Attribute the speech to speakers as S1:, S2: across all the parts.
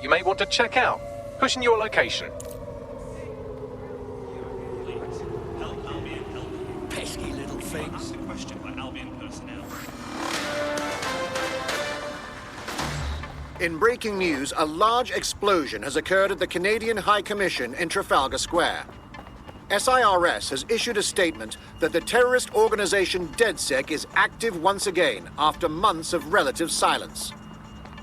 S1: you may want to check out. Pushing your location.
S2: Pesky little things.
S3: Question by Albion personnel.
S4: In breaking news, a large explosion has occurred at the Canadian High Commission in Trafalgar Square. SIRS has issued a statement that the terrorist organization DedSec is active once again after months of relative silence.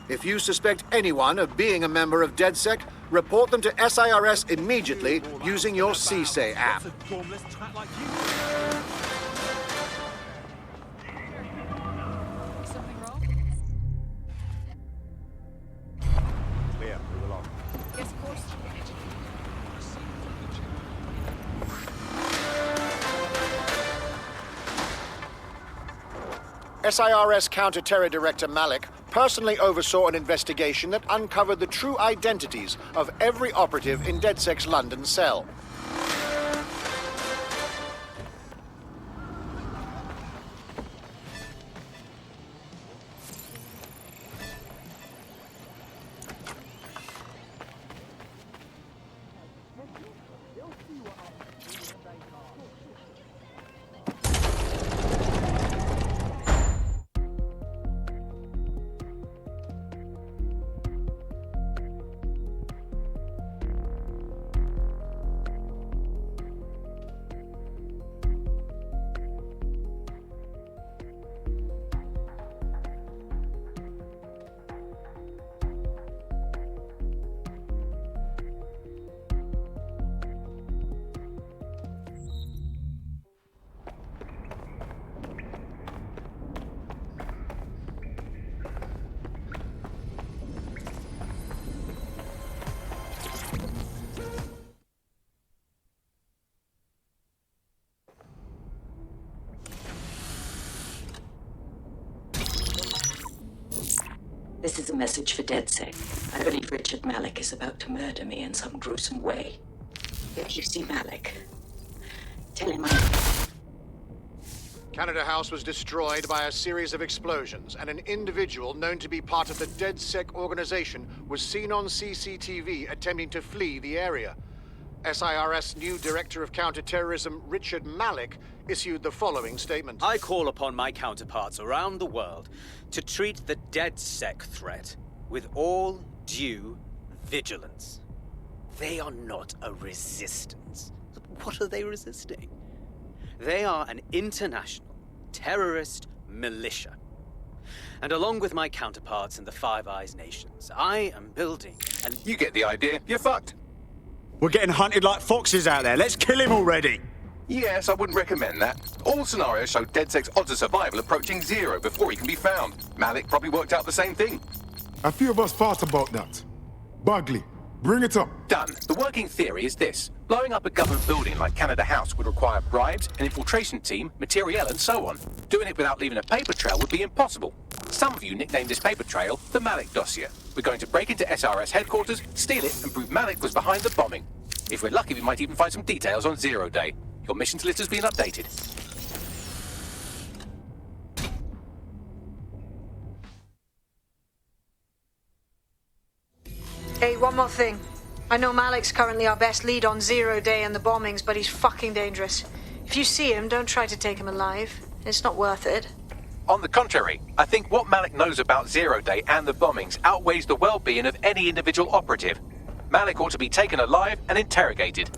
S4: If you suspect anyone of being a member of DedSec, report them to SIRS immediately using your CSAY app.
S5: Something wrong?
S6: Clear, move along.
S5: Yes, of course.
S4: SIRS Counter-Terror Director Malik personally oversaw an investigation that uncovered the true identities of every operative in DedSec's London cell.
S7: This is a message for DedSec. I believe Richard Malik is about to murder me in some gruesome way. If you see Malik, tell him
S4: Canada House was destroyed by a series of explosions, and an individual known to be part of the DedSec organization was seen on CCTV attempting to flee the area. SIRS new Director of Counterterrorism, Richard Malik, issued the following statement.
S2: I call upon my counterparts around the world to treat the DedSec threat with all due vigilance. They are not a resistance. What are they resisting? They are an international terrorist militia. And along with my counterparts in the Five Eyes nations, I am building an...
S1: You get the idea. You're fucked.
S6: We're getting hunted like foxes out there. Let's kill him already.
S1: Yes, I wouldn't recommend that. All scenarios show DedSec's odds of survival approaching 0 before he can be found. Malik probably worked out the same thing.
S8: A few of us thought about that. Bagley, bring it up.
S1: Done. The working theory is this. Blowing up a government building like Canada House would require bribes, an infiltration team, materiel, and so on. Doing it without leaving a paper trail would be impossible. Some of you nicknamed this paper trail the Malik dossier. We're going to break into SRS headquarters, steal it, and prove Malik was behind the bombing. If we're lucky, we might even find some details on 0 Day. Your missions list has been updated.
S9: Hey, one more thing. I know Malik's currently our best lead on 0 Day and the bombings, but he's fucking dangerous. If you see him, don't try to take him alive. It's not worth it.
S1: On the contrary, I think what Malik knows about 0 Day and the bombings outweighs the well-being of any individual operative. Malik ought to be taken alive and interrogated.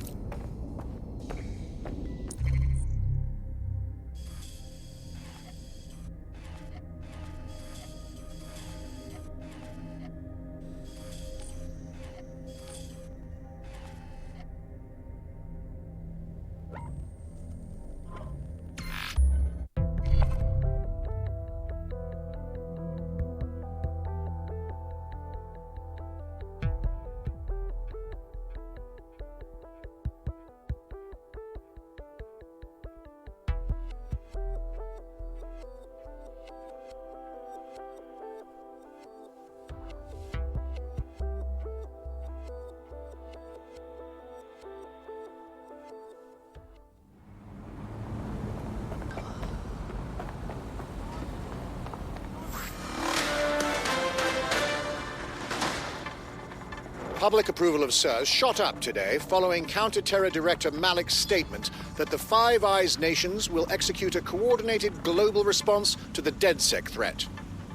S4: Public approval of SIRS shot up today following Counter-Terror Director Malik's statement that the Five Eyes nations will execute a coordinated global response to the DedSec threat.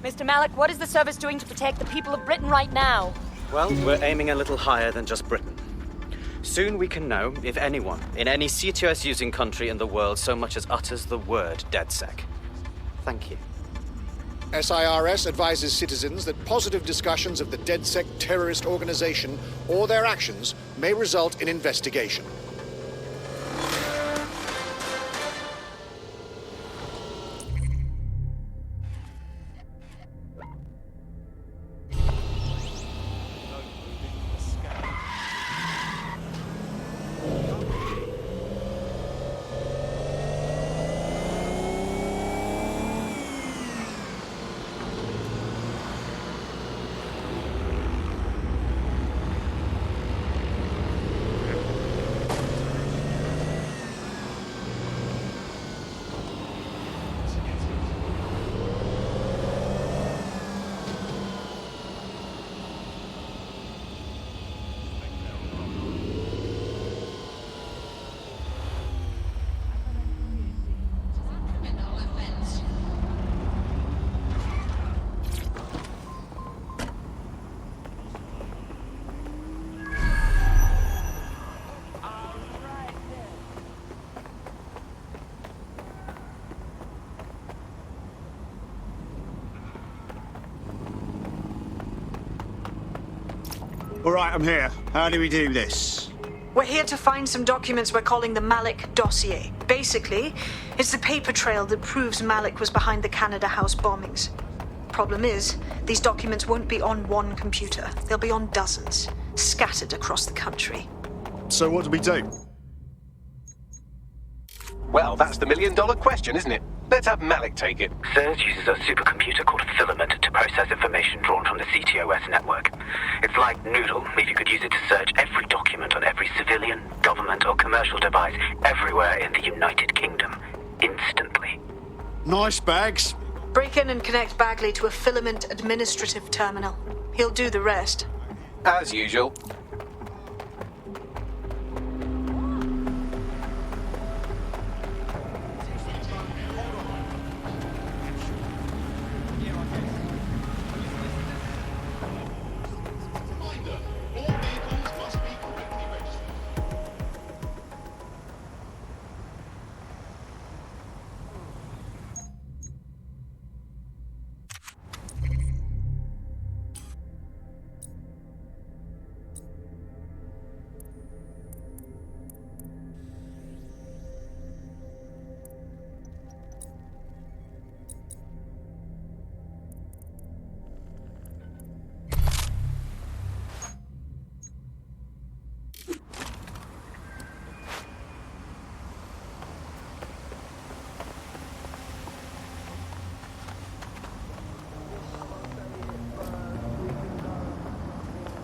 S5: Mr. Malik, what is the service doing to protect the people of Britain right now?
S2: Well, we're aiming a little higher than just Britain. Soon we can know if anyone in any CTOS-using country in the world so much as utters the word DedSec. Thank you.
S4: SIRS advises citizens that positive discussions of the DedSec terrorist organization or their actions may result in investigation.
S6: All right, I'm here. How do we do this?
S9: We're here to find some documents we're calling the Malik dossier. Basically, it's the paper trail that proves Malik was behind the Canada House bombings. Problem is, these documents won't be on one computer. They'll be on dozens, scattered across the country.
S6: So what do we do?
S1: Well, that's the million-dollar question, isn't it? Let's have Malik take it.
S10: SIRS uses a supercomputer called Filament to process information drawn from the CTOS network. It's like Noodle, if you could use it to search every document on every civilian, government or commercial device everywhere in the United Kingdom, instantly.
S6: Nice bags.
S9: Break in and connect Bagley to a Filament administrative terminal. He'll do the rest.
S1: As usual.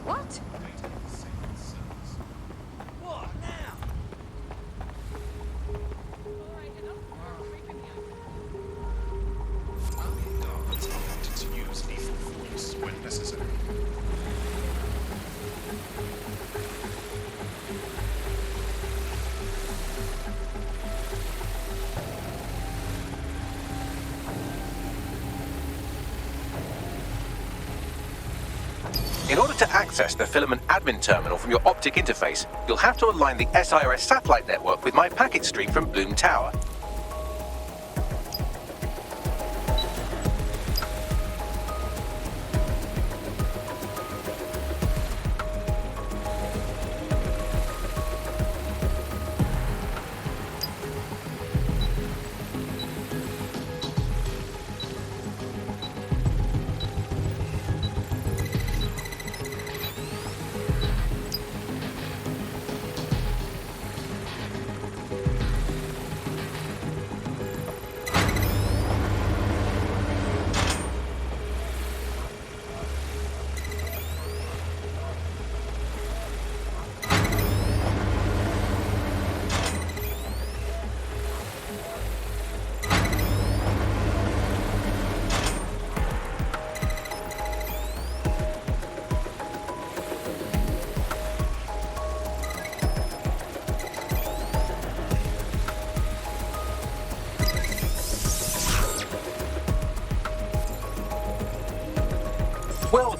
S5: What?
S11: To use lethal force when necessary.
S1: In order to access the Filament admin terminal from your optic interface, you'll have to align the SIRS satellite network with my packet stream from Bloom Tower.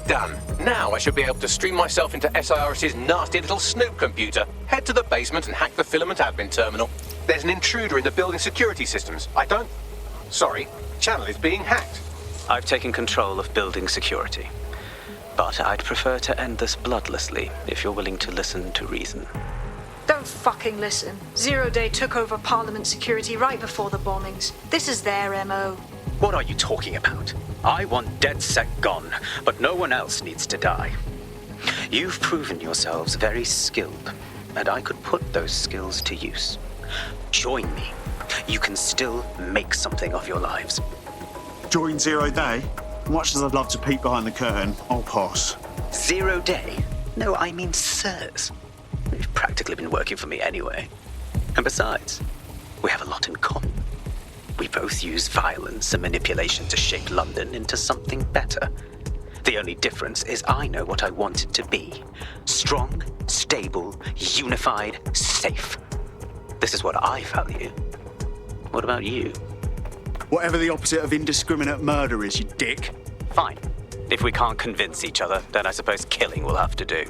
S1: done. Now I should be able to stream myself into SIRS's nasty little snoop computer, head to the basement and hack the filament admin terminal. There's an intruder in the building security systems. Sorry, channel is being hacked.
S2: I've taken control of building security. But I'd prefer to end this bloodlessly, if you're willing to listen to reason.
S9: Don't fucking listen. Zero Day took over Parliament security right before the bombings. This is their MO.
S2: What are you talking about? I want DedSec gone, but no one else needs to die. You've proven yourselves very skilled, and I could put those skills to use. Join me. You can still make something of your lives.
S6: Join Zero Day? Much as I'd love to peek behind the curtain, I'll pass.
S2: 0 Day? No, I mean SIRS. You've practically been working for me anyway. And besides, we have a lot in common. We both use violence and manipulation to shape London into something better. The only difference is I know what I want it to be. Strong, stable, unified, safe. This is what I value. What about you?
S6: Whatever the opposite of indiscriminate murder is, you dick.
S2: Fine. If we can't convince each other, then I suppose killing will have to do.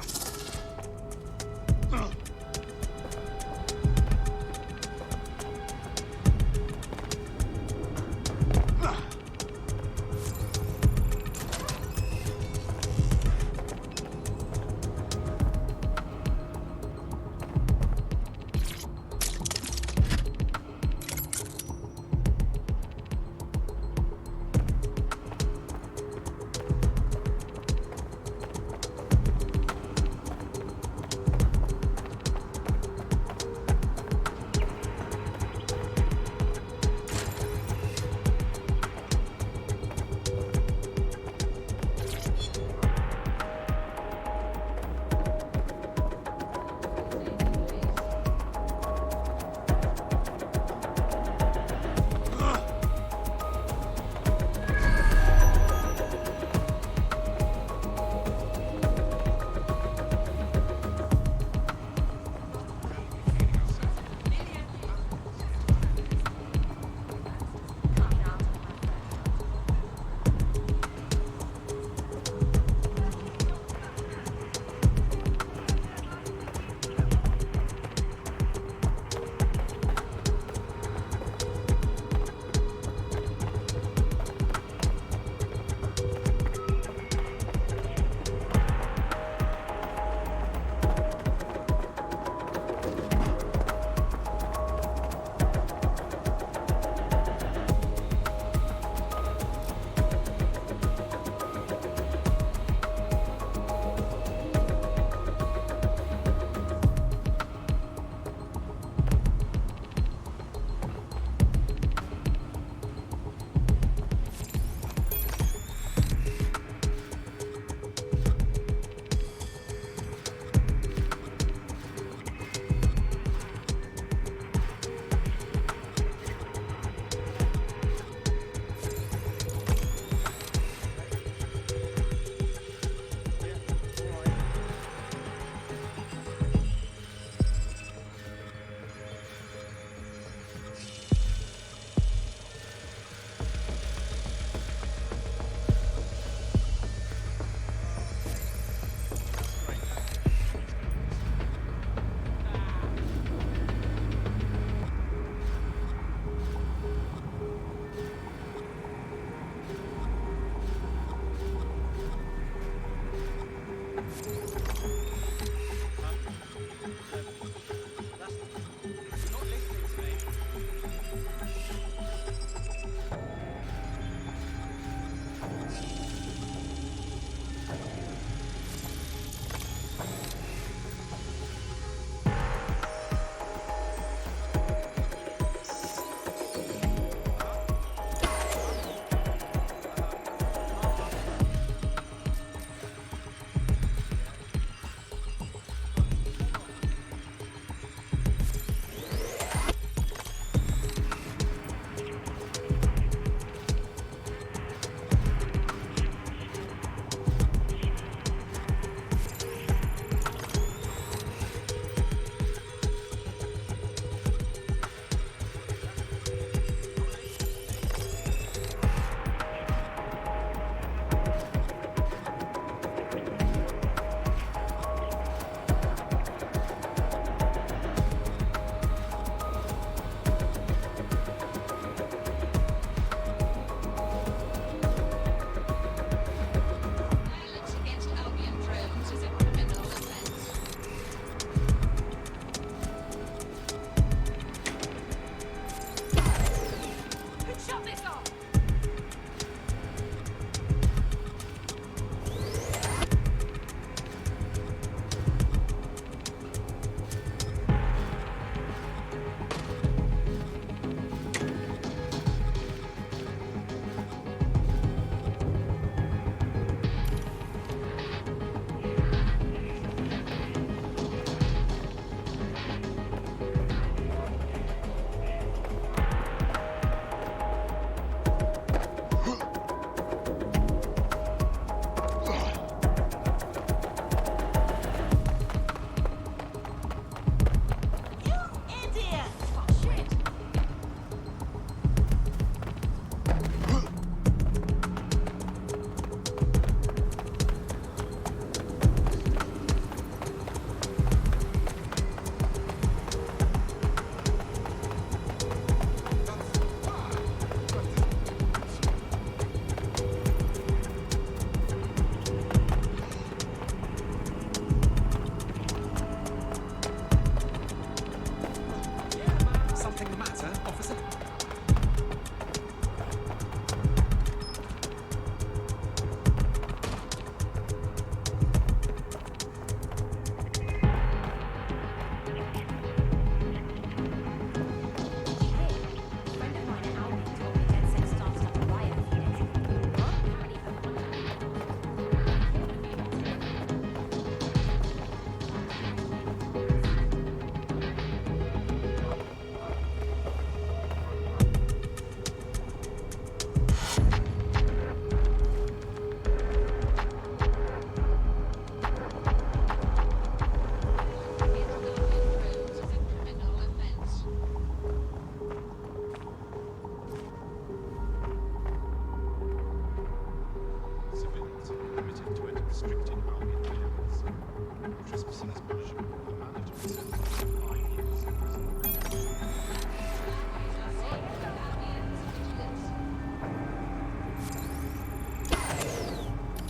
S11: Trespassing is punishable with a mandatory sentence of 5 years in prison.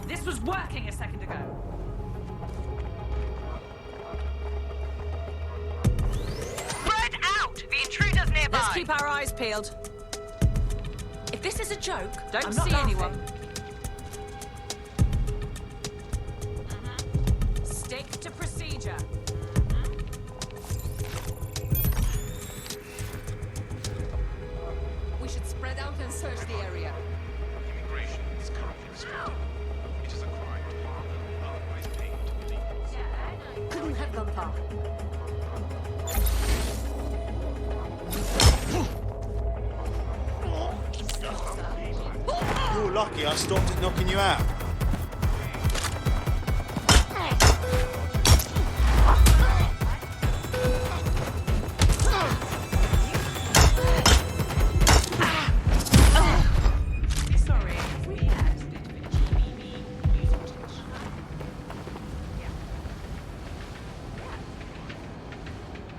S5: This was working a second ago.
S12: Spread out! The intruder's nearby!
S5: Let's keep our eyes peeled.
S12: If this is a joke,
S5: Don't
S12: I'm not
S5: see
S12: laughing.
S5: anyone. Stick to procedure.
S12: We should spread out and search the area.
S11: Immigration is currently restricted. It is a crime to harm them or otherwise pay to illegals.
S12: Couldn't have gone far.
S6: You're lucky I stopped it knocking you out.
S5: Sorry.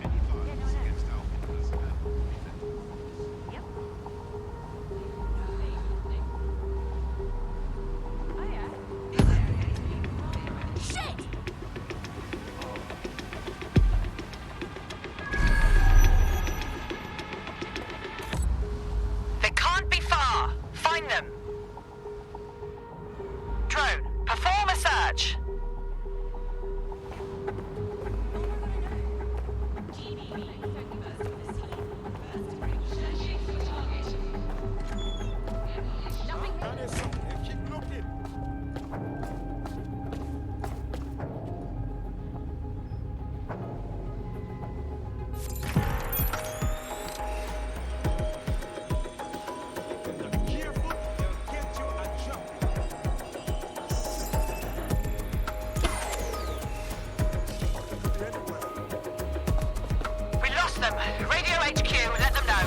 S11: Any violence against our personnel will be met.
S12: They can't be far. Find them. Drone, perform a search. We lost them. Radio HQ, let them know.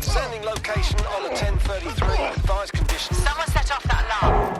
S1: Sending location on a 1033. Advised conditions.
S12: Someone set off that alarm.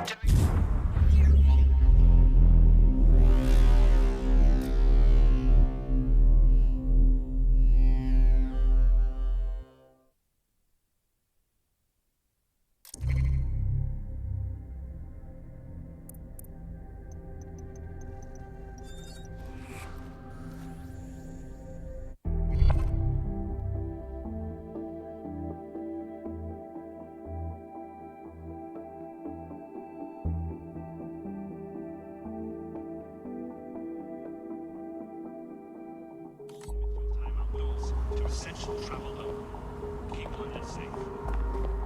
S3: Time our wills to essential travel only. Keep London safe.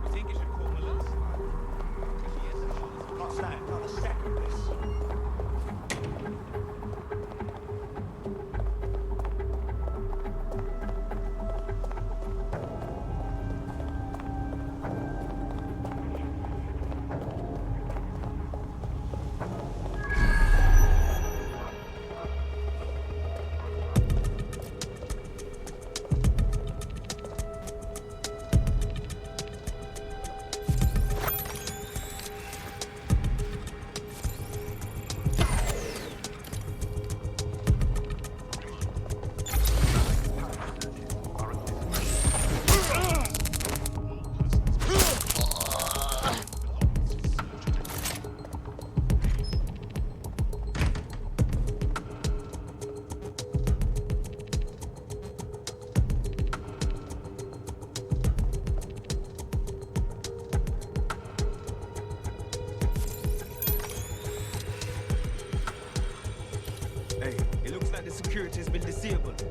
S13: We think you should call Melissa.
S6: Can't stand another second of this.
S13: Hey, it looks like the security has been disabled.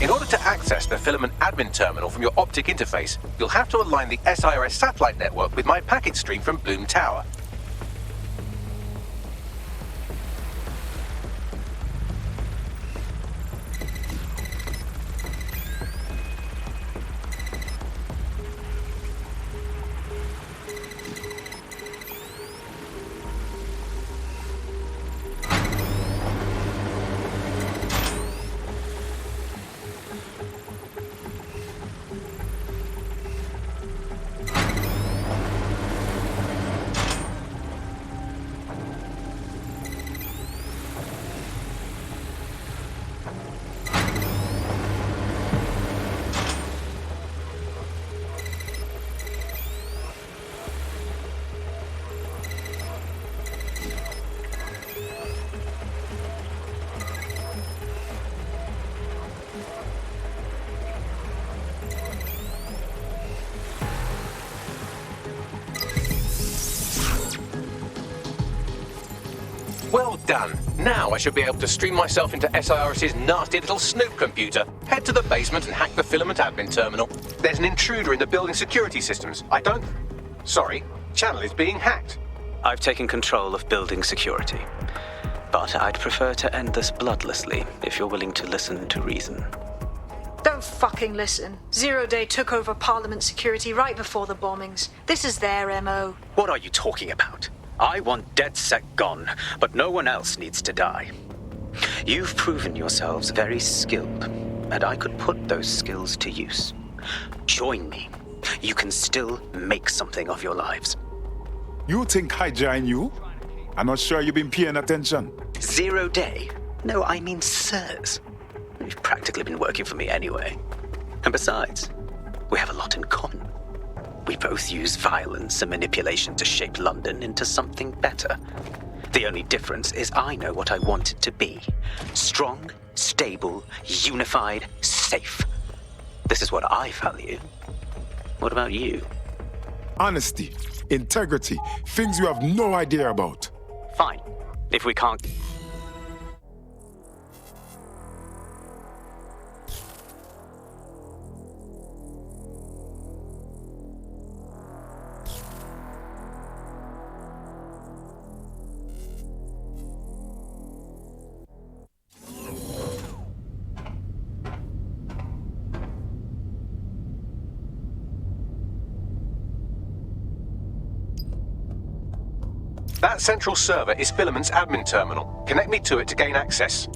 S1: In order to access the filament admin terminal from your optic interface, you'll have to align the SIRS satellite network with my packet stream from Bloom Tower. Well done. Now I should be able to stream myself into SIRS's nasty little snoop computer, head to the basement and hack the filament admin terminal. There's an intruder in the building security systems. Sorry, channel is being hacked.
S2: I've taken control of building security. But I'd prefer to end this bloodlessly, if you're willing to listen to reason.
S9: Don't fucking listen. Zero Day took over Parliament security right before the bombings. This is their MO.
S2: What are you talking about? I want DedSec gone, but no one else needs to die. You've proven yourselves very skilled, and I could put those skills to use. Join me. You can still make something of your lives.
S8: You think I join you? I'm not sure you've been paying attention.
S2: 0 Day? No, I mean SIRS. You've practically been working for me anyway. And besides, we have a lot in common. We both use violence and manipulation to shape London into something better. The only difference is I know what I want it to be. Strong, stable, unified, safe. This is what I value. What about you?
S8: Honesty, integrity, things you have no idea about.
S2: Fine. If we can't...
S1: That central server is Filament's admin terminal. Connect me to it to gain access.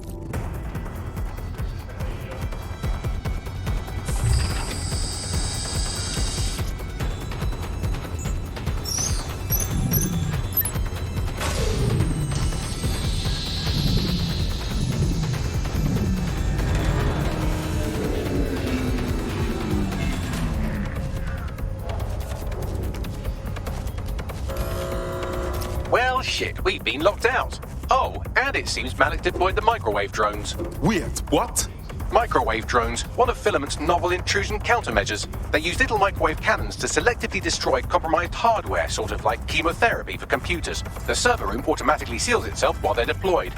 S1: Well, shit, we've been locked out. Oh, and it seems Malik deployed the microwave drones.
S8: Wait, what?
S1: Microwave drones, one of Filament's novel intrusion countermeasures. They use little microwave cannons to selectively destroy compromised hardware, sort of like chemotherapy for computers. The server room automatically seals itself while they're deployed.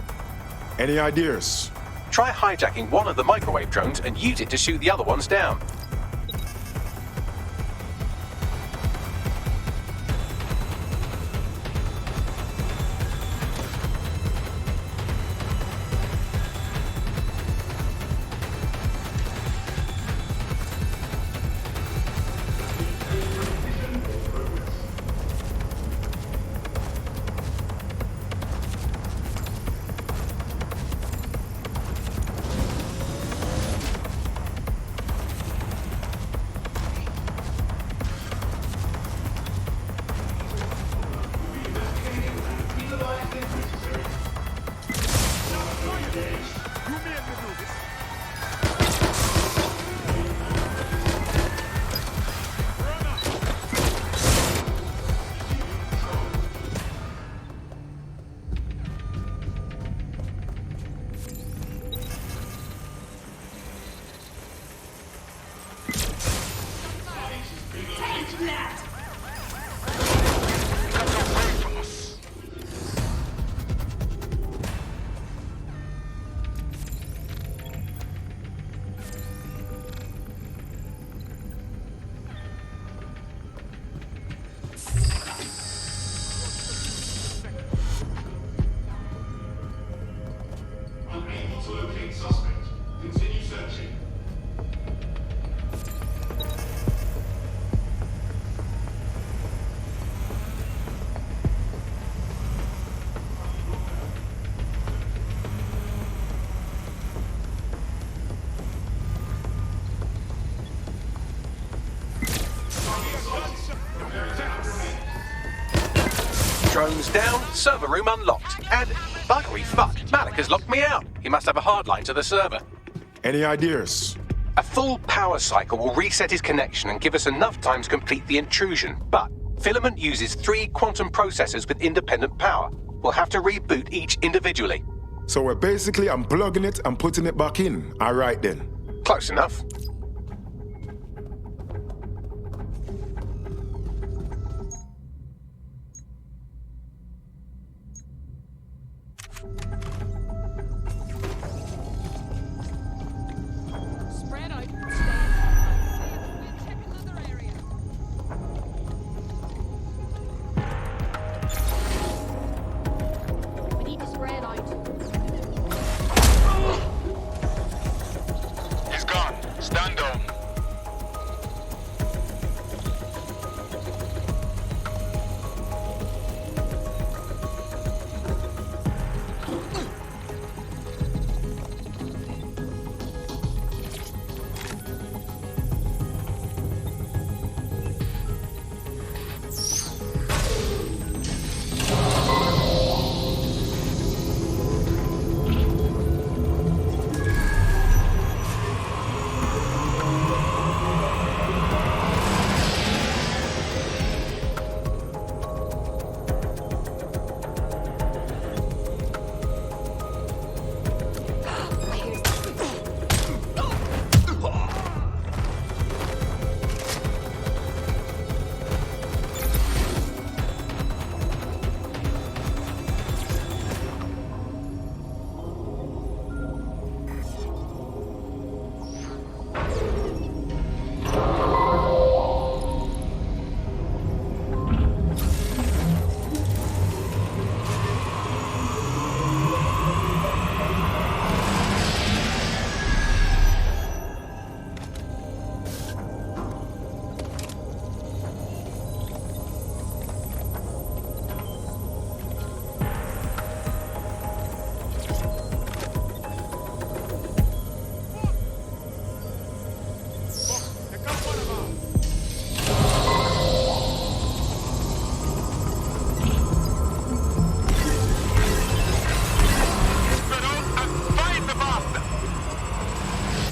S8: Any ideas?
S1: Try hijacking one of the microwave drones and use it to shoot the other ones down. Controls down, server room unlocked. And, buggery fuck, Malik has locked me out. He must have a hard line to the server.
S8: Any ideas?
S1: A full power cycle will reset his connection and give us enough time to complete the intrusion. But Filament uses 3 quantum processors with independent power. We'll have to reboot each individually.
S8: So we're basically unplugging it and putting it back in. All right then.
S1: Close enough.
S14: Spread out. Check another area. We need to spread out.
S11: He's gone. Stand down.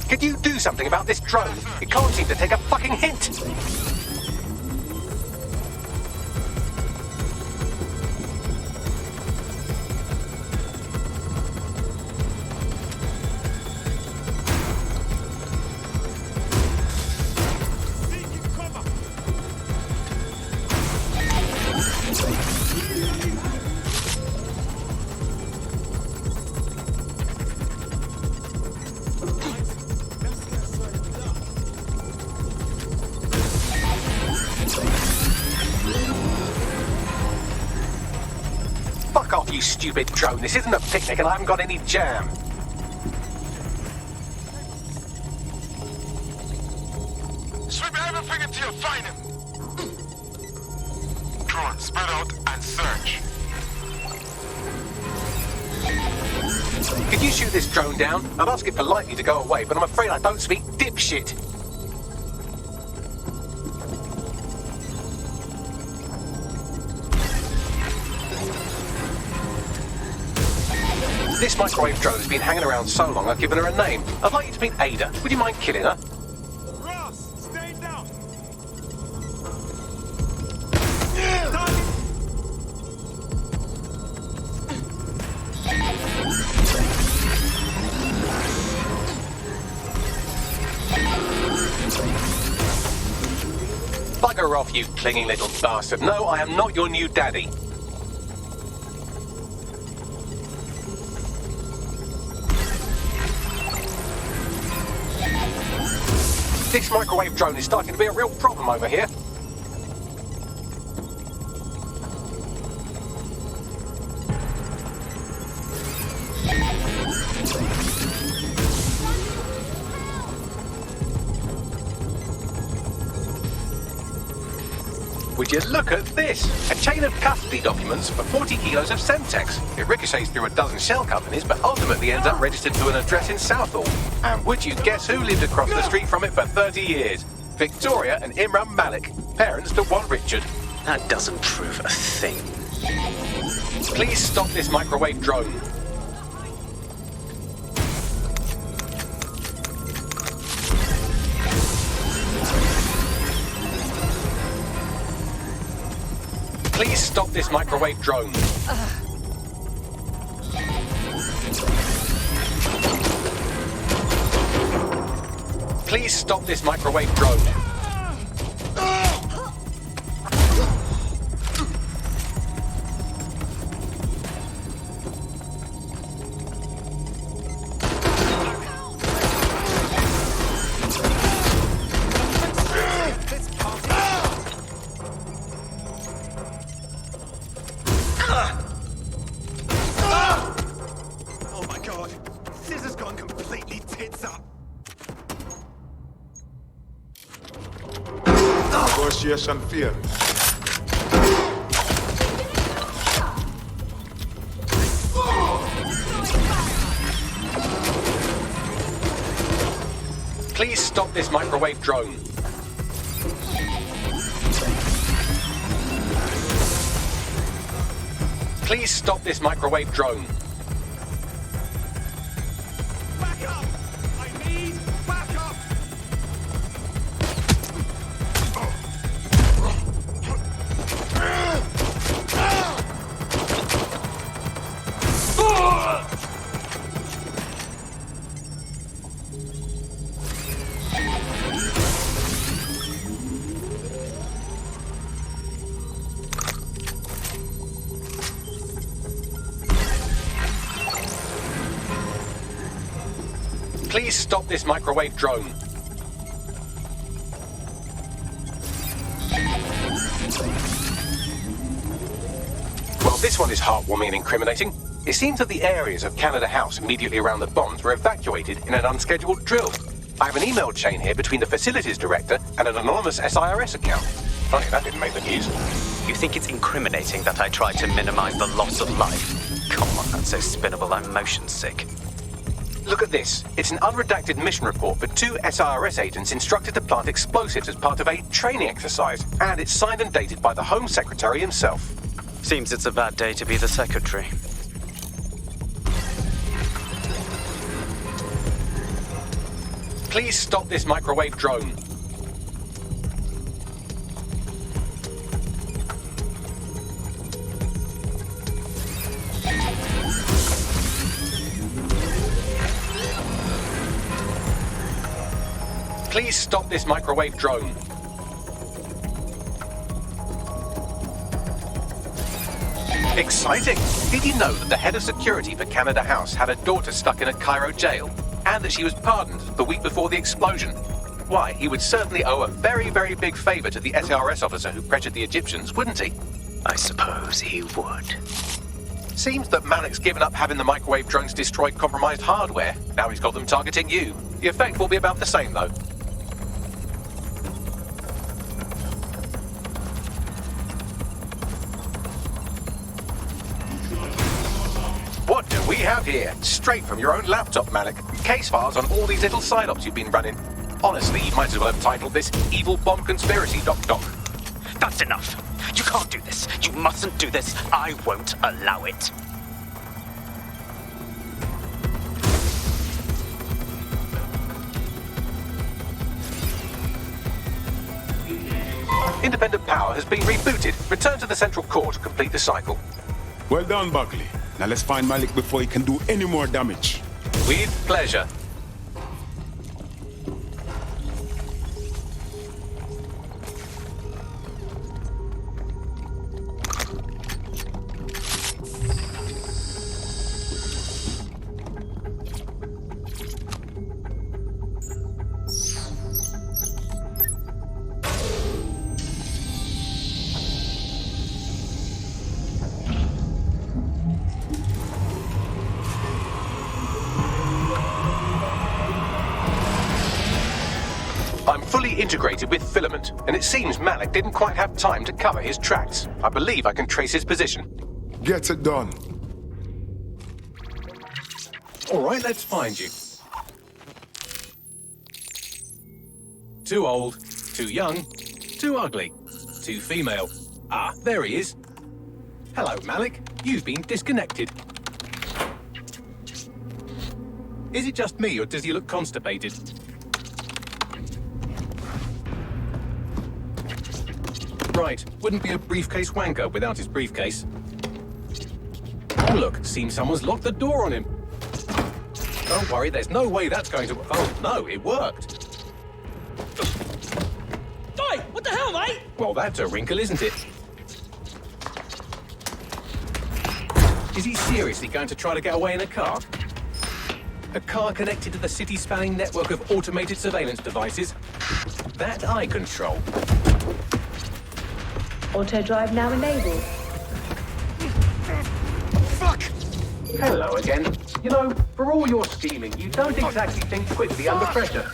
S1: Could you do something about this drone? It can't seem to take a fucking hint. Fuck off, you stupid drone. This isn't a picnic and I haven't got any jam.
S11: Sweep everything until you find him. Drone, spread out and search.
S1: Could you shoot this drone down? I'd ask it politely to go away, but I'm afraid I don't speak dipshit. This microwave drone has been hanging around so long I've given her a name. I'd like you to meet Ada. Would you mind killing her?
S13: Ross, stay down.
S1: Bugger off, you clinging little bastard. No, I am not your new daddy. This microwave drone is starting to be a real problem over here. Would you look at this? A chain of custody documents for 40 kilos of Semtex. It ricochets through a dozen shell companies, but ultimately ends up registered to an address in Southall. And would you guess who lived across the street from it for 30 years? Victoria and Imran Malik, parents to one Richard.
S2: That doesn't prove a thing.
S1: Please stop this microwave drone. Please stop this microwave drone. Please stop this microwave drone.
S13: Oh my god! This has gone completely tits up!
S8: Negotiation failed.
S1: Please stop this microwave drone. Please stop this microwave drone.
S13: Back up! I need backup!
S1: Please stop this microwave drone. Well, this one is heartwarming and incriminating. It seems that the areas of Canada House immediately around the bombs were evacuated in an unscheduled drill. I have an email chain here between the facilities director and an anonymous SIRS account. Funny, that didn't make the news.
S2: You think it's incriminating that I tried to minimize the loss of life? Come on, that's so spinnable, I'm motion sick.
S1: Look at this. It's an unredacted mission report for 2 SIRS agents instructed to plant explosives as part of a training exercise, and it's signed and dated by the Home Secretary himself.
S2: Seems it's a bad day to be the secretary.
S1: Please stop this microwave drone. Please stop this microwave drone. Exciting! Did you know that the head of security for Canada House had a daughter stuck in a Cairo jail? And that she was pardoned the week before the explosion? Why, he would certainly owe a very, very big favor to the SIRS officer who pressured the Egyptians, wouldn't he?
S2: I suppose he would.
S1: Seems that Malik's given up having the microwave drones destroy compromised hardware. Now he's got them targeting you. The effect will be about the same, though. What do we have here? Straight from your own laptop, Malik. Case files on all these little side-ops you've been running. Honestly, you might as well have titled this Evil Bomb Conspiracy, Doc.
S2: That's enough. You can't do this. You mustn't do this. I won't allow it.
S1: Independent power has been rebooted. Return to the central core to complete the cycle.
S8: Well done, Buckley. Now let's find Malik before he can do any more damage.
S1: With pleasure. I'm fully integrated with Filament, and it seems Malik didn't quite have time to cover his tracks. I believe I can trace his position.
S8: Get it done.
S1: All right, let's find you. Too old, too young, too ugly, too female. Ah, there he is. Hello, Malik. You've been disconnected. Is it just me, or does he look constipated? Right, wouldn't be a briefcase wanker without his briefcase. Oh look, seems someone's locked the door on him. Don't worry, there's no way that's going to... Oh no, it worked.
S12: Oi, what the hell, mate?
S1: Well, that's a wrinkle, isn't it? Is he seriously going to try to get away in a car? A car connected to the city-spanning network of automated surveillance devices? That I control.
S15: Auto drive now enabled.
S1: Fuck! Hello again. You know, for all your scheming, you don't exactly think quickly under pressure.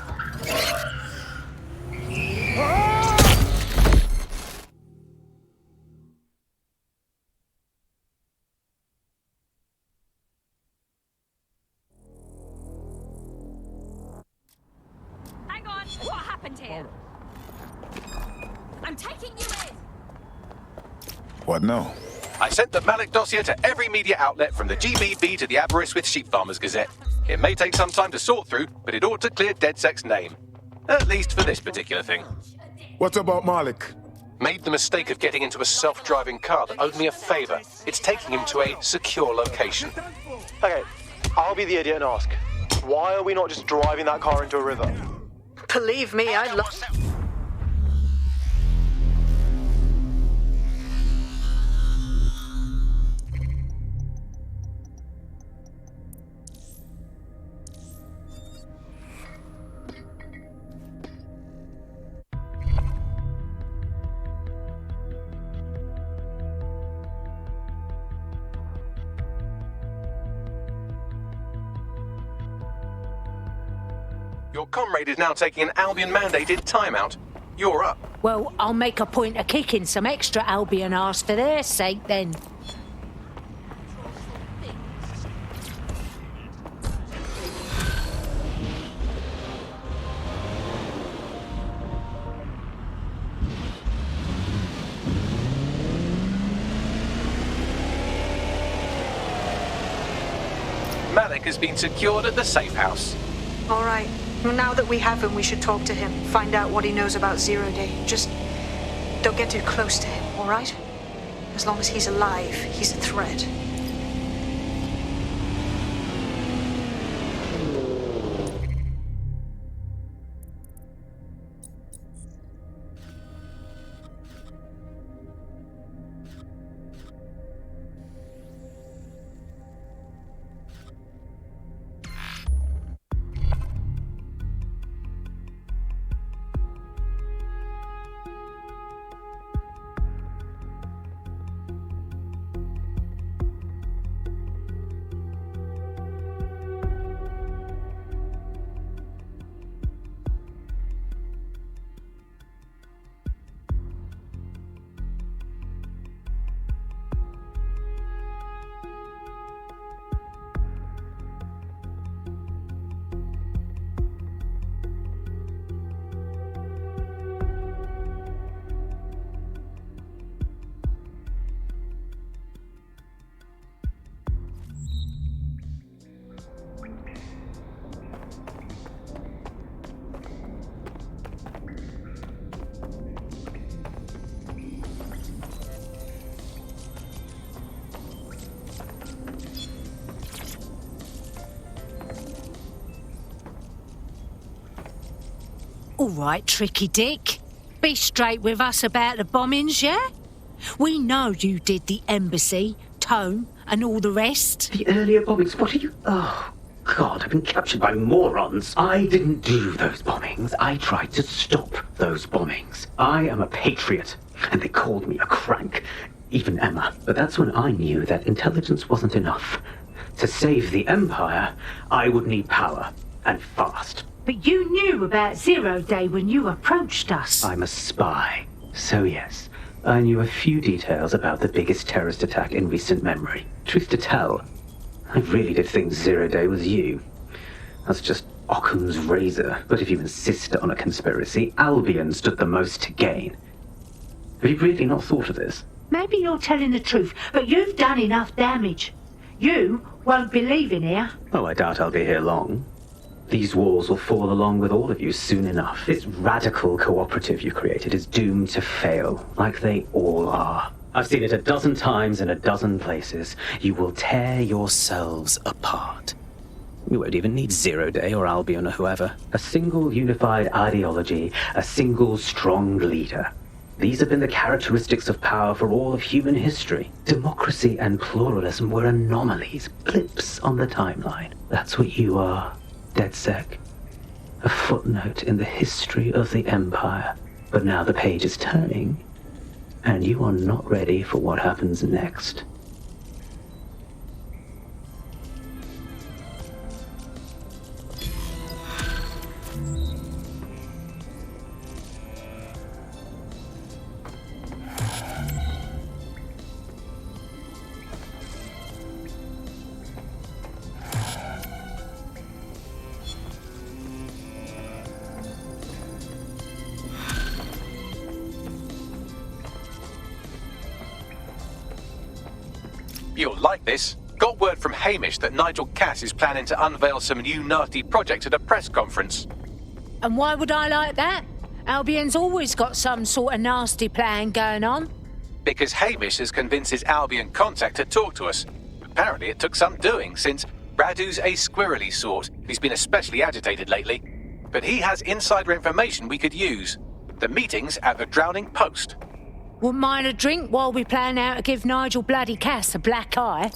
S5: Hang on, what happened here? I'm taking you in.
S8: What now?
S1: I sent the Malik dossier to every media outlet from the GBB to the Aberystwyth Sheep Farmers Gazette. It may take some time to sort through, but it ought to clear DedSec's name. At least for this particular thing.
S8: What about Malik?
S1: Made the mistake of getting into a self-driving car that owed me a favor. It's taking him to a secure location.
S16: Okay, I'll be the idiot and ask, why are we not just driving that car into a river?
S9: Believe me, I'd love...
S1: Your comrade is now taking an Albion-mandated timeout. You're up.
S15: Well, I'll make a point of kicking some extra Albion arse for their sake then.
S1: Malik has been secured at the safe house.
S9: All right. Well, now that we have him, we should talk to him. Find out what he knows about Zero Day. Just don't get too close to him, all right? As long as he's alive, he's a threat.
S15: All right, Tricky Dick. Be straight with us about the bombings, yeah? We know you did the embassy, Tone, and all the rest.
S10: The earlier bombings, what are you... Oh, God, I've been captured by morons. I didn't do those bombings. I tried to stop those bombings. I am a patriot, and they called me a crank. Even Emma. But that's when I knew that intelligence wasn't enough. To save the Empire, I would need power, and fast.
S15: But you knew about Zero Day when you approached us.
S10: I'm a spy, so yes. I knew a few details about the biggest terrorist attack in recent memory. Truth to tell, I really did think Zero Day was you. That's just Occam's razor. But if you insist on a conspiracy, Albion stood the most to gain. Have you really not thought of this?
S15: Maybe you're telling the truth, but you've done enough damage. You won't be leaving here.
S10: Oh, I doubt I'll be here long. These walls will fall along with all of you soon enough. This radical cooperative you created is doomed to fail, like they all are. I've seen it a dozen times in a dozen places. You will tear yourselves apart. You won't even need Zero Day or Albion or whoever. A single unified ideology, a single strong leader. These have been the characteristics of power for all of human history. Democracy and pluralism were anomalies, blips on the timeline. That's what you are, DedSec. A footnote in the history of the Empire. But now the page is turning, and you are not ready for what happens next.
S1: You'll like this. Got word from Hamish that Nigel Cass is planning to unveil some new nasty project at a press conference.
S15: And why would I like that? Albion's always got some sort of nasty plan going on.
S1: Because Hamish has convinced his Albion contact to talk to us. Apparently it took some doing, since Radu's a squirrely sort. He's been especially agitated lately. But he has insider information we could use. The meeting's at the Drowning Post.
S15: Wouldn't mind a drink while we plan how to give Nigel bloody Cass a black eye.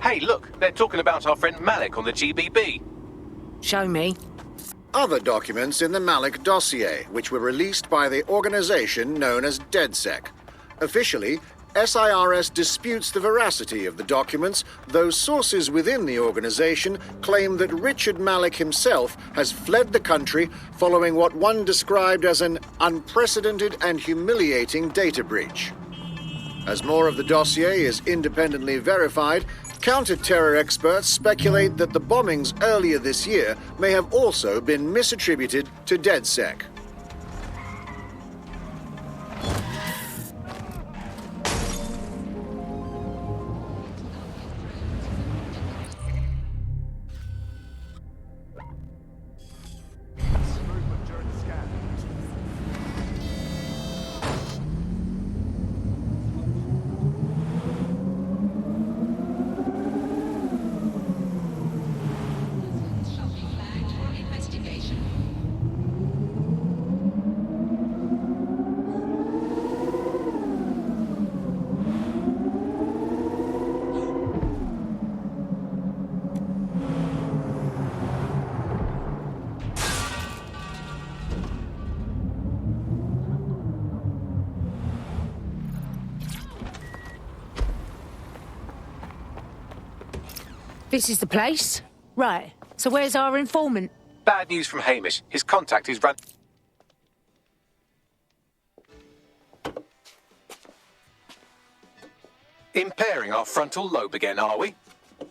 S1: Hey, look, they're talking about our friend Malik on the GBB.
S15: Show me.
S4: Other documents in the Malik dossier, which were released by the organization known as DedSec. Officially, SIRS disputes the veracity of the documents, though sources within the organization claim that Richard Malik himself has fled the country following what one described as an unprecedented and humiliating data breach. As more of the dossier is independently verified, counter-terror experts speculate that the bombings earlier this year may have also been misattributed to DedSec.
S15: This is the place? Right. So where's our informant?
S1: Bad news from Hamish. His contact is run... Impairing our frontal lobe again, are we?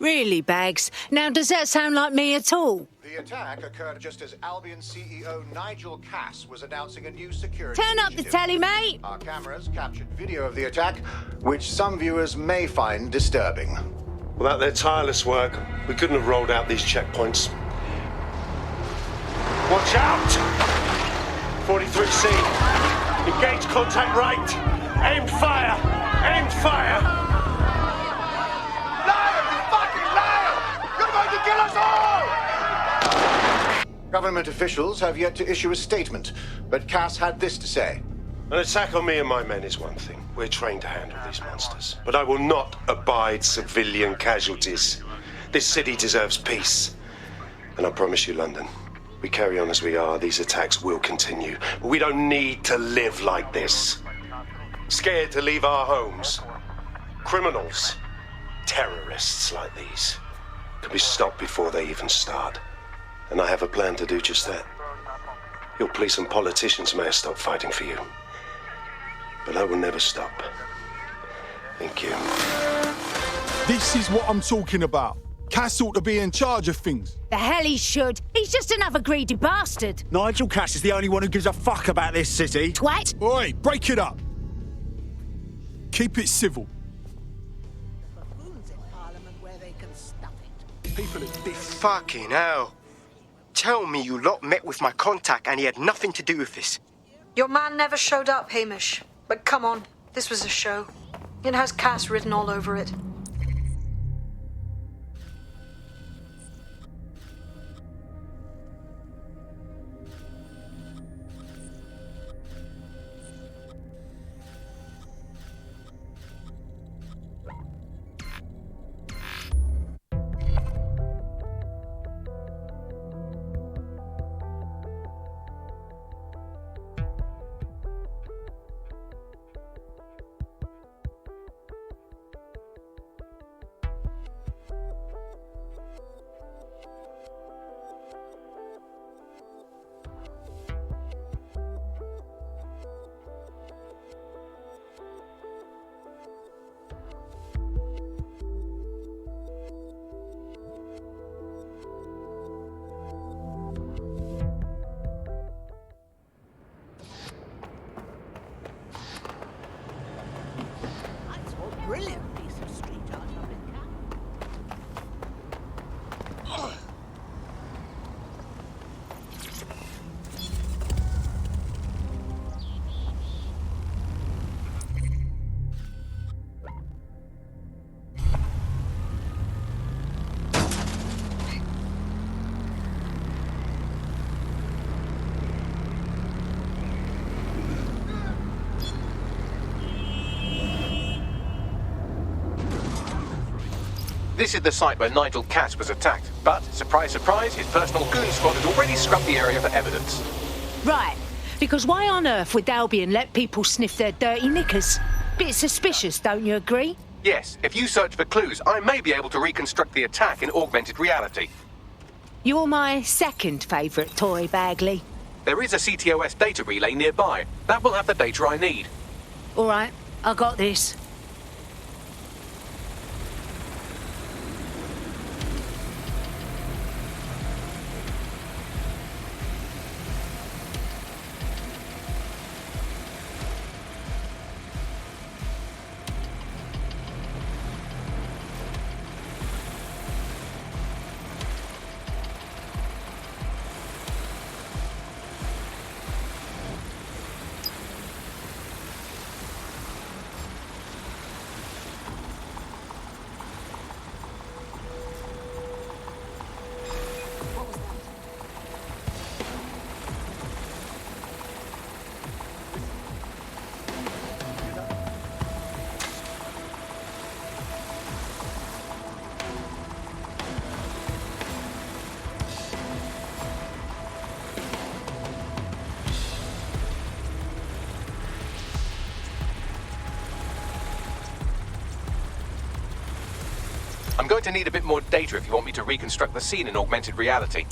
S15: Really, Bags? Now, does that sound like me at all?
S4: The attack occurred just as Albion CEO Nigel Cass was announcing a new security
S15: Turn up the telly, mate!
S4: Our cameras captured video of the attack, which some viewers may find disturbing.
S17: Without their tireless work, we couldn't have rolled out these checkpoints. Watch out! 43C. Engage contact right. Aimed fire. Aimed fire.
S4: Liar! You fucking liar! You're going to kill us all! Government officials have yet to issue a statement, but Cass had this to say.
S17: An attack on me and my men is one thing. We're trained to handle these monsters. But I will not abide civilian casualties. This city deserves peace. And I promise you, London, we carry on as we are, these attacks will continue. But we don't need to live like this. Scared to leave our homes. Criminals, terrorists like these, can be stopped before they even start. And I have a plan to do just that. Your police and politicians may have stopped fighting for you. But I will never stop. Thank you.
S8: This is what I'm talking about. Cass ought to be in charge of things.
S15: The hell he should. He's just another greedy bastard.
S6: Nigel Cass is the only one who gives a fuck about this city.
S15: Twat.
S8: Oi, break it up. Keep it civil.
S18: Fucking hell. Tell me you lot met with my contact and he had nothing to do with this.
S9: Your man never showed up, Hamish. But come on, this was a show. It has Cass written all over it.
S19: Brilliant piece of street art of it.
S1: This is the site where Nigel Cass was attacked, but, surprise, surprise, his personal goon squad had already scrubbed the area for evidence.
S15: Right, because why on earth would Albion let people sniff their dirty knickers? Bit suspicious, don't you agree?
S1: Yes, if you search for clues, I may be able to reconstruct the attack in augmented reality.
S15: You're my second favourite toy, Bagley.
S1: There is a CTOS data relay nearby. That will have the data I need.
S15: All right, I got this.
S1: I'm going to need a bit more data if you want me to reconstruct the scene in augmented reality.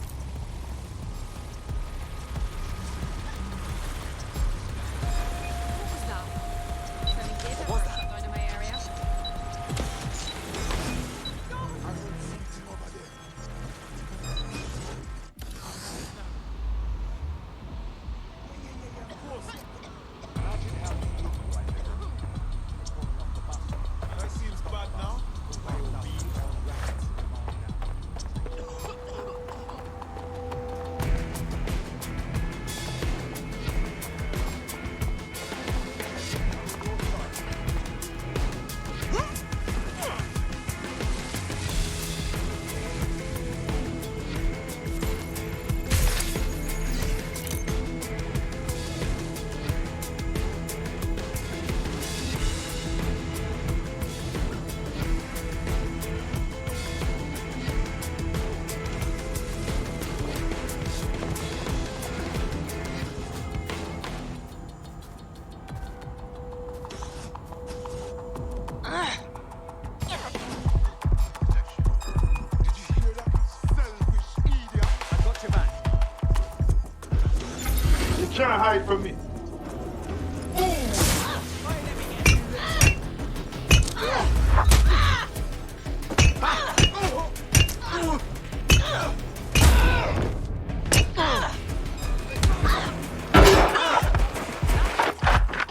S17: away from me.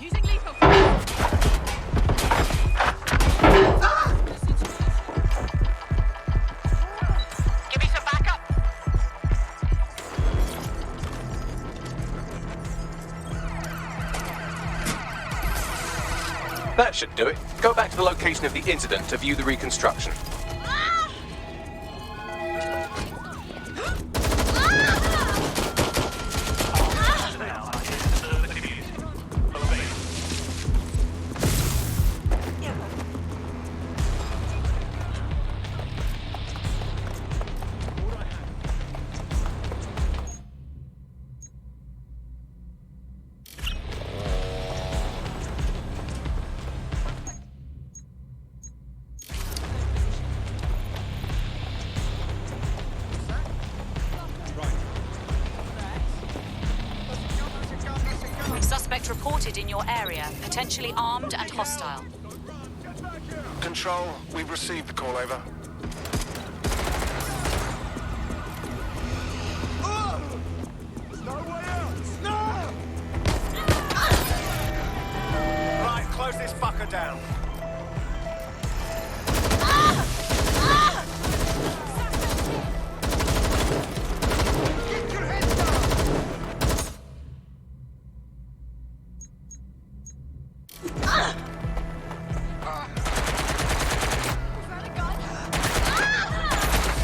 S14: Using lethal.
S12: Give me some backup.
S1: That should do it. Go back to the location of the incident to view the reconstruction.
S5: Suspect reported in your area, potentially armed and hostile.
S4: Control, we've received the call, over.
S16: Right, close this fucker down.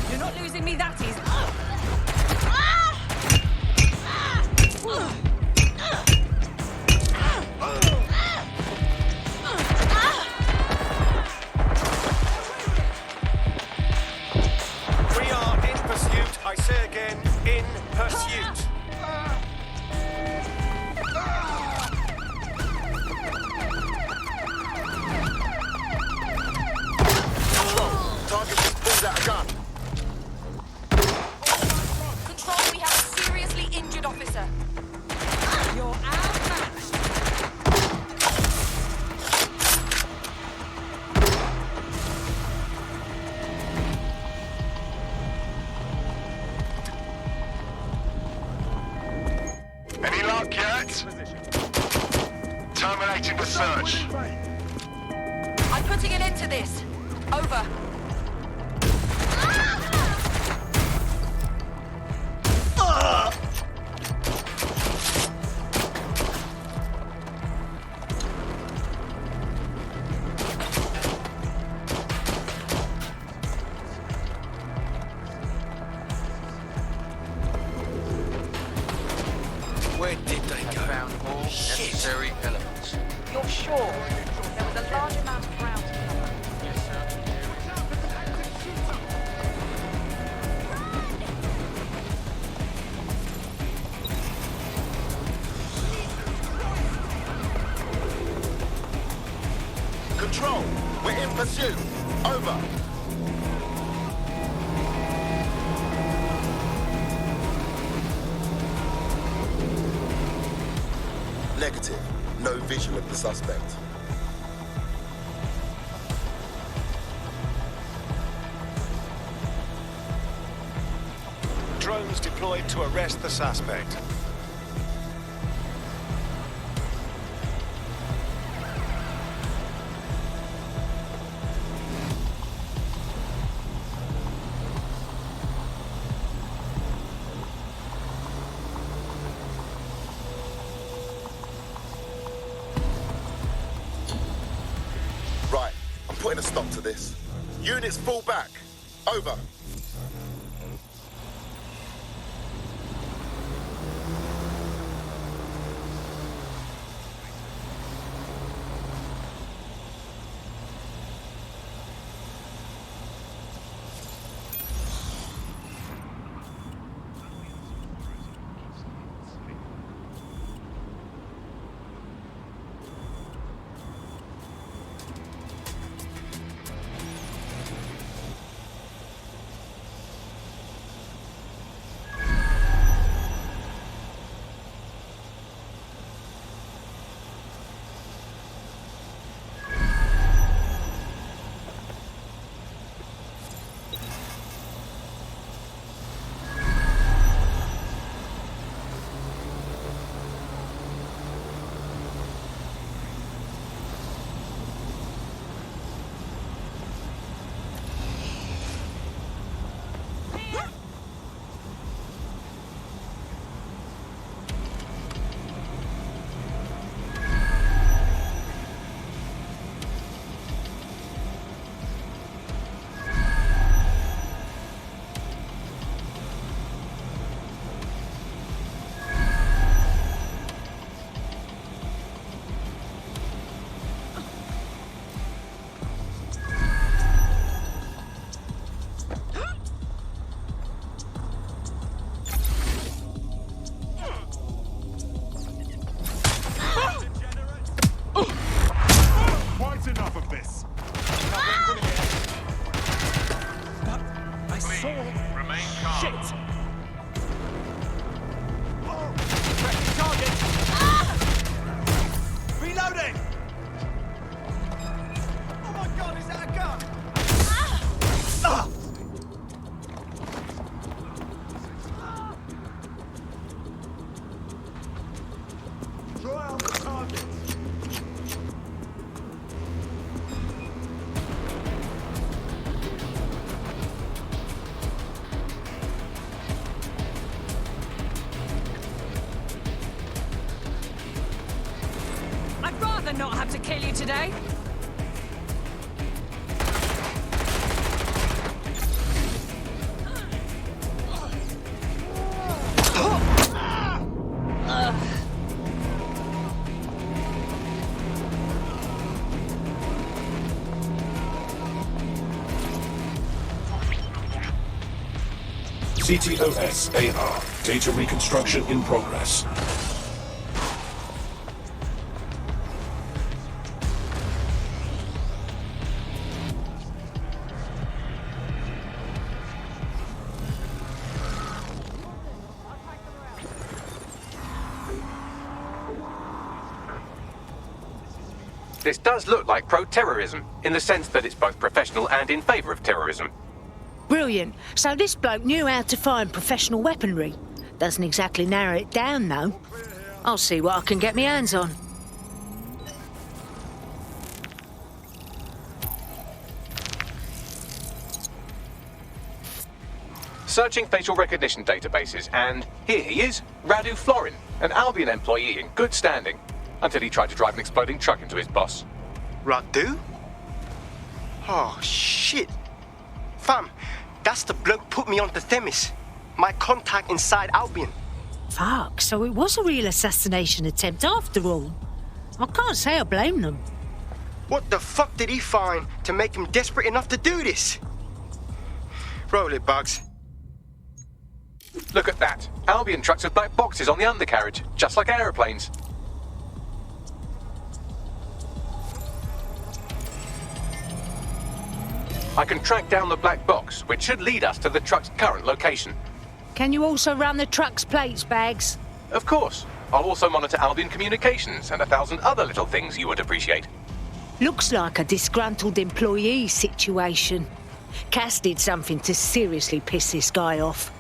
S5: You're not losing me that easy.
S16: We are in pursuit. I say again, in pursuit.
S4: Target just pulled out a gun.
S5: Control, we have a seriously injured officer.
S14: You're outmatched.
S4: Any luck yet? Terminating the search.
S5: I'm putting an end to this. Over.
S1: Where did they go?
S20: Found all necessary elements.
S5: You're sure? There was a large amount of ground to cover.
S4: Control, we're in pursuit. Over.
S21: Negative. No visual of the suspect.
S16: Drones deployed to arrest the suspect.
S21: Right, I'm putting a stop to this. Units fall back. Over.
S13: That's enough of this. But I saw...
S11: Remain calm.
S13: Shit! Tracking target! Reloading! Oh my god, is that a gun? Draw out the target!
S14: I'd rather not have to kill you today.
S7: CTOS AR. Data reconstruction in progress.
S1: This does look like pro-terrorism, in the sense that it's both professional and in favour of terrorism.
S15: Brilliant. So this bloke knew how to find professional weaponry. Doesn't exactly narrow it down, though. I'll see what I can get my hands on.
S1: Searching facial recognition databases, and here he is, Radu Florin, an Albion employee in good standing, until he tried to drive an exploding truck into his boss.
S18: Radu? Oh, shit. Fam, that's the bloke put me onto Themis. My contact inside Albion.
S15: Fuck, so it was a real assassination attempt after all. I can't say I blame them.
S18: What the fuck did he find to make him desperate enough to do this? Roll it, Bugs.
S1: Look at that. Albion trucks with black boxes on the undercarriage, just like aeroplanes. I can track down the black box, which should lead us to the truck's current location.
S15: Can you also run the truck's plates, Bags?
S1: Of course. I'll also monitor Albion communications and 1,000 other little things you would appreciate.
S15: Looks like a disgruntled employee situation. Cass did something to seriously piss this guy off.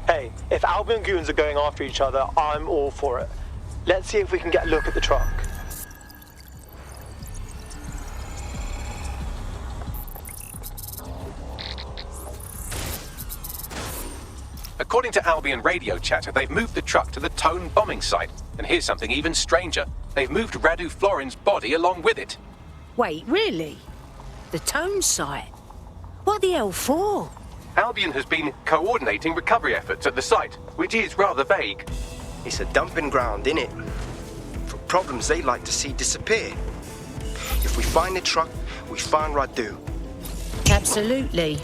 S16: Hey, if Albion goons are going after each other, I'm all for it. Let's see if we can get a look at the truck.
S1: According to Albion radio chatter, they've moved the truck to the Tone bombing site. And here's something even stranger. They've moved Radu Florin's body along with it.
S15: Wait, really? The Tone site? What the hell for?
S1: Albion has been coordinating recovery efforts at the site, which is rather vague.
S18: It's a dumping ground, innit? For problems they like to see disappear. If we find the truck, we find Radu.
S15: Absolutely.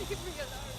S14: Leave me alone.